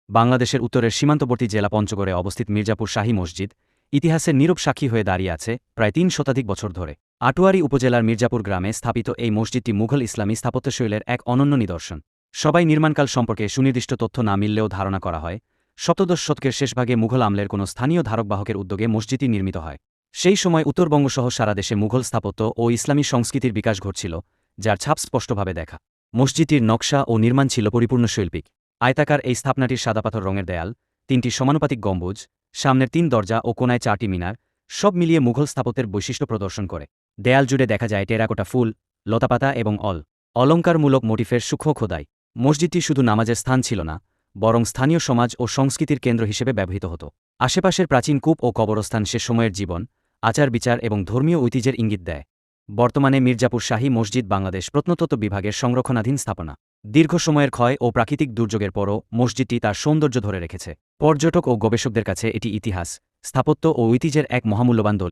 বাংলাদেশের উত্তরের সীমান্তবর্তী জেলা পঞ্চগড়ে অবস্থিত মির্জাপুর শাহী মসজিদ ইতিহাসের নীরব সাক্ষী হয়ে দাঁড়িয়ে আছে প্রায় ৩ শতাধিক বছর ধরে। আটোয়ারী উপজেলার মির্জাপুর গ্রামে স্থাপিত এই মসজিদটি মুঘল ইসলামী স্থাপত্যশৈলের এক অনন্য নিদর্শন। সবাই নির্মাণকাল সম্পর্কে সুনির্দিষ্ট তথ্য না মিললেও ধারণা করা হয় সপ্তদশ শতকের শেষভাগে মুঘল আমলের কোনো স্থানীয় ধারকবাহকের উদ্যোগে মসজিদটি নির্মিত হয়। সেই সময় উত্তরবঙ্গসহ সারা দেশে মুঘল স্থাপত্য ও ইসলামী সংস্কৃতির বিকাশ ঘটছিল, যার ছাপ স্পষ্টভাবে দেখা। মসজিদটির নকশা ও নির্মাণ ছিল পরিপূর্ণ শৈল্পিক। আয়তাকার এই স্থাপনাটির সাদাপাথর রঙের দেয়াল, ৩টি সমানুপাতিক গম্বুজ, সামনের ৩ দরজা ও কোনায় ৪টি মিনার, সব মিলিয়ে মুঘল স্থাপত্যের বৈশিষ্ট্য প্রদর্শন করে। দেয়াল জুড়ে দেখা যায় টেরাকোটা ফুল, লতাপাতা এবং অলঙ্কারমূলক মোটিফের সূক্ষ্ম খোদাই। মসজিদটি শুধু নামাজের স্থান ছিল না, বরং স্থানীয় সমাজ ও সংস্কৃতির কেন্দ্র হিসেবে ব্যবহৃত হতো। আশেপাশের প্রাচীন কূপ ও কবরস্থান সে সময়ের জীবন, আচার বিচার এবং ধর্মীয় ঐতিহ্যের ইঙ্গিত দেয়। বর্তমানে মির্জাপুর শাহী মসজিদ বাংলাদেশ প্রত্নতত্ত্ব বিভাগের সংরক্ষণাধীন স্থাপনা। দীর্ঘ সময়ের ক্ষয় ও প্রাকৃতিক দুর্যোগের পরও মসজিদটি তার সৌন্দর্য ধরে রেখেছে। পর্যটক ও গবেষকদের কাছে এটি ইতিহাস, স্থাপত্য ও ঐতিহ্যের এক মহামূল্যবান দলিল।